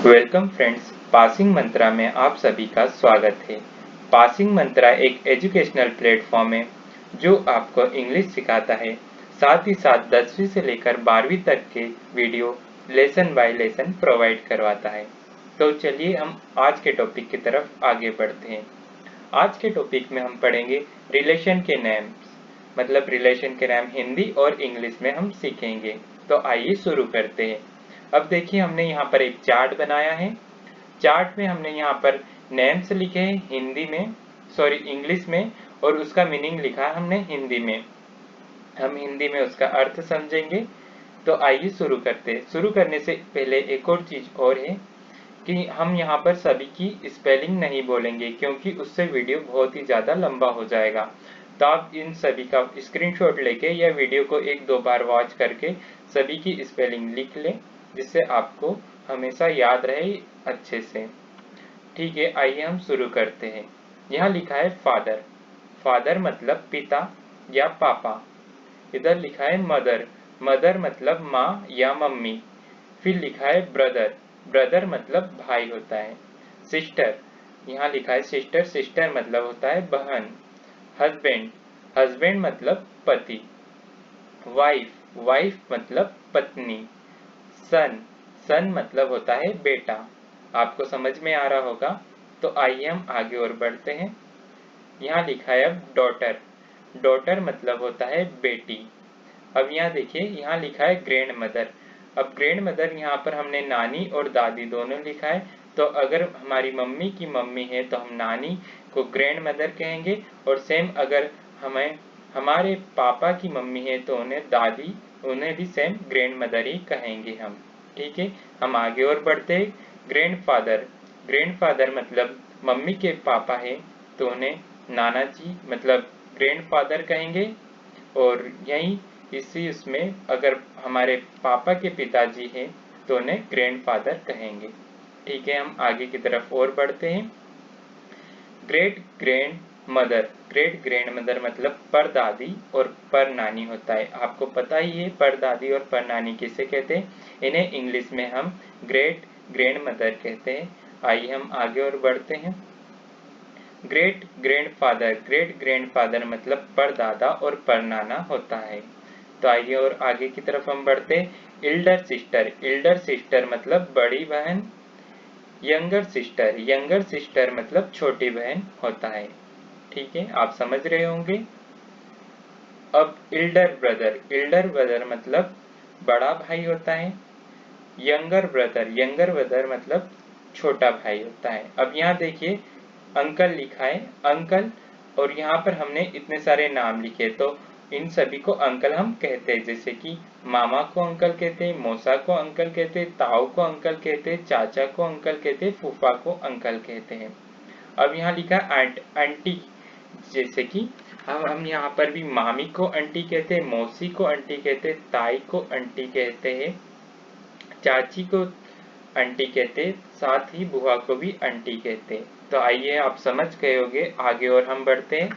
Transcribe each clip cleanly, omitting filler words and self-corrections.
Welcome friends, passing मंत्रा में आप सभी का स्वागत है। पासिंग मंत्रा एक एजुकेशनल प्लेटफॉर्म है जो आपको इंग्लिश सिखाता है, साथ ही साथ 10वीं से लेकर 12वीं तक के video lesson bye lesson provide करवाता है। तो चलिए हम आज के टॉपिक की तरफ आगे बढ़ते हैं। आज के टॉपिक में हम पढ़ेंगे रिलेशन के नेम्स, मतलब रिलेशन के नाम हिंदी और इंग्लिश में हम सीखेंगे। तो आइए शुरू करते हैं। अब देखिए, हमने यहाँ पर एक चार्ट बनाया है। चार्ट में हमने यहाँ पर नेम्स लिखे हैं हिंदी में, सॉरी इंग्लिश में, और उसका मीनिंग लिखा है हमने हिंदी में। हम हिंदी में उसका अर्थ समझेंगे। तो आइए शुरू करते हैं। शुरू करने से पहले एक और चीज और है कि हम यहाँ पर सभी की स्पेलिंग नहीं बोलेंगे, क्योंकि उससे वीडियो बहुत ही ज़्यादा लंबा हो जाएगा। तो आप इन सभी का स्क्रीनशॉट लेके या वीडियो को एक दो बार वॉच करके सभी की स्पेलिंग लिख लें, जिससे आपको हमेशा याद रहे अच्छे से। ठीक है, आइए हम शुरू करते हैं। यहाँ लिखा है फादर। फादर मतलब पिता या पापा। इधर लिखा है मदर। मदर मतलब माँ या मम्मी। फिर लिखा है ब्रदर। ब्रदर मतलब भाई होता है। सिस्टर, यहाँ लिखा है सिस्टर। सिस्टर मतलब होता है बहन। हस्बैंड, हस्बैंड मतलब पति। वाइफ, वाइफ मतलब पत्नी। सन, सन मतलब होता है बेटा। आपको समझ में आ रहा होगा। तो आइए हम आगे और बढ़ते हैं। यहाँ लिखा है अब डॉटर। डॉटर मतलब होता है बेटी। अब यहाँ देखिए, यहाँ लिखा है ग्रैंड मदर। अब ग्रैंड मदर यहाँ पर हमने नानी और दादी दोनों लिखा है। तो अगर हमारी मम्मी की मम्मी है तो हम नानी को ग्रैंड मदर कहेंगे, और सेम अगर हमें हमारे पापा की मम्मी है तो उन्हें दादी, उन्हें भी सेम ग्रैंड मदर ही कहेंगे हम। ठीक है, हम आगे और बढ़ते हैं। Grand father. ग्रैंड फादर मतलब मम्मी के पापा है तो उन्हें नाना जी मतलब ग्रैंड फादर कहेंगे। और यही इसी उसमें अगर हमारे पापा के पिताजी हैं तो उन्हें ग्रैंडफादर कहेंगे। ठीक है, हम आगे की तरफ और बढ़ते हैं। Great grand mother. Great grand mother मतलब परदादी और परनानी होता है। आपको पता ही है परदादी और परनानी किसे कहते हैं। इन्हें इंग्लिश में हम ग्रेट ग्रैंड मदर कहते हैं। आइए हम आगे और बढ़ते हैं। Great grandfather. ग्रेट ग्रैंडफादर मतलब परदादा और परनाना होता है। तो आइए और आगे की तरफ हम बढ़ते हैं। Elder sister. इल्डर सिस्टर मतलब बड़ी बहन। Younger sister. यंगर सिस्टर मतलब छोटी बहन होता है। ठीक है, आप समझ रहे होंगे। अब इल्डर ब्रदर। इल्डर ब्रदर मतलब बड़ा भाई होता है। Younger brother. यंगर ब्रदर मतलब छोटा भाई होता है। अब यहाँ देखिए, अंकल लिखा है अंकल, और यहाँ पर हमने इतने सारे नाम लिखे, तो इन सभी को अंकल हम कहते हैं। जैसे कि मामा को अंकल कहते हैं, मौसा को अंकल कहते हैं, ताऊ को अंकल कहते हैं, चाचा को अंकल कहते हैं, फूफा को अंकल कहते हैं। अब यहाँ लिखा है आंटी। जैसे कि हम यहाँ पर भी मामी को आंटी कहते हैं, मौसी को आंटी कहते हैं, ताई को आंटी कहते हैं, चाची को आंटी कहते, साथ ही बुआ को भी आंटी कहते। तो आइए, आप समझ गए होंगे। आगे और हम बढ़ते हैं।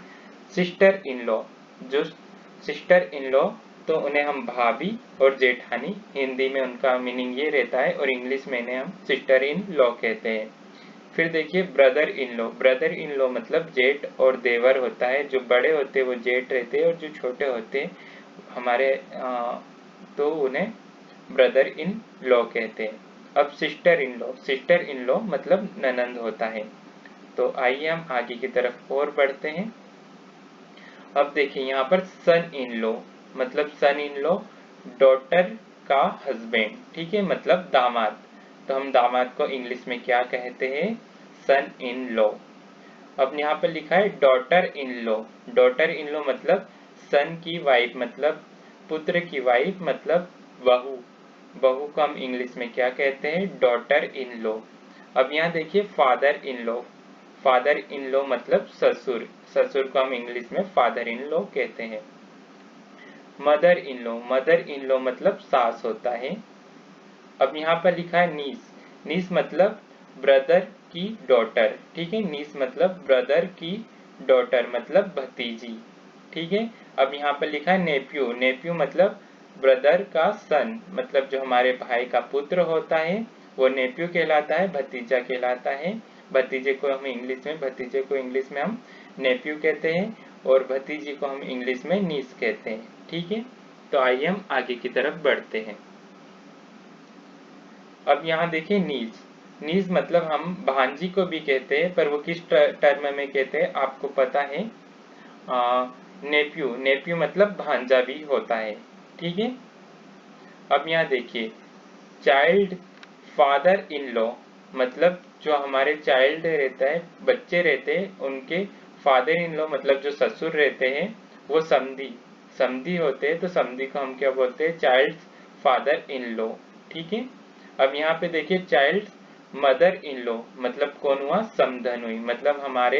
Sister in law. जो सिस्टर इन लॉ, तो उन्हें हम भाभी और जेठानी, हिंदी में उनका मीनिंग ये रहता है, और इंग्लिश में इन्हें हम सिस्टर इन लॉ कहते हैं। फिर देखिए brother in law. Brother in law मतलब जेठ और देवर होता है। जो बड़े होते हैं वो जेठ रहते हैं, और जो छोटे होते हैं हमारे तो उन्हें ब्रदर इन लॉ कहते हैं। अब sister in law. Sister in law मतलब ननंद होता है। तो आइए हम आगे की तरफ और बढ़ते हैं। अब देखिए यहाँ पर सन इन लॉ मतलब सन इन लॉ डॉटर का हस्बैंड। ठीक है, मतलब दामाद। तो हम दामाद को इंग्लिश में क्या कहते हैं, सन इन लॉ। अब यहाँ पर लिखा है daughter in law. Daughter in law मतलब सन की वाइफ, मतलब पुत्र की वाइफ, मतलब बहू। बहू को हम इंग्लिश में क्या कहते हैं, डॉटर इन लॉ। अब यहाँ देखिए father in law. Father in law मतलब ससुर। ससुर को हम इंग्लिश में फादर इन लॉ कहते हैं। Mother in law. Mother in law मतलब सास होता है। अब यहाँ पर लिखा है नीस। नीस मतलब ब्रदर की डॉटर। ठीक है, नीस मतलब ब्रदर की डॉटर मतलब भतीजी। ठीक है, अब यहाँ पर लिखा है नेफ्यू। नेफ्यू मतलब ब्रदर का सन, मतलब जो हमारे भाई का पुत्र होता है वो नेफ्यू कहलाता है, भतीजा कहलाता है। भतीजे को हम इंग्लिश में हम नेफ्यू कहते हैं और भतीजी को हम इंग्लिश में नीस कहते हैं। ठीक है, तो आइए हम आगे की तरफ बढ़ते हैं। अब यहाँ देखिए नीस मतलब हम भांजी को भी कहते हैं, पर वो किस टर्म में कहते हैं आपको पता है, नेफ्यू मतलब भांजा भी होता है। ठीक है, अब यहाँ देखिए चाइल्ड फादर इन लॉ मतलब जो हमारे चाइल्ड रहता है, बच्चे रहते हैं, उनके फादर इन लॉ मतलब जो ससुर रहते हैं वो समधी होते हैं। तो समधी को हम क्या बोलते हैं, चाइल्ड फादर इन लॉ। ठीक है, अब यहाँ पे देखिए चाइल्ड मदर इन लॉ मतलब कौन हुआ, समधन हुई, मतलब हमारे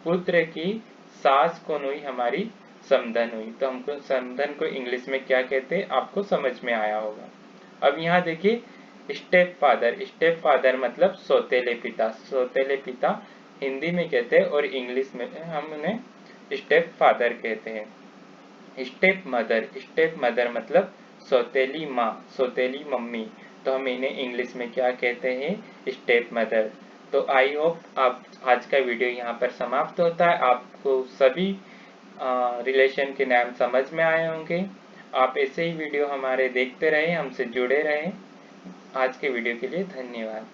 पुत्र की सास कौन हुई, हमारी समधन हुई। तो हमको समधन को इंग्लिश में क्या कहते हैं आपको समझ में आया होगा। अब यहाँ देखिए स्टेप फादर मतलब सौतेले पिता हिंदी में कहते हैं और इंग्लिश में हम उन्हें स्टेप फादर कहते हैं। स्टेप मदर मतलब सौतेली माँ, सौतेली मम्मी, तो हम इन्हें इंग्लिश में क्या कहते हैं, स्टेप मदर। तो आई होप आप आज का वीडियो यहाँ पर समाप्त होता है। आपको सभी रिलेशन के नाम समझ में आए होंगे। आप ऐसे ही वीडियो हमारे देखते रहें, हमसे जुड़े रहें। आज के वीडियो के लिए धन्यवाद।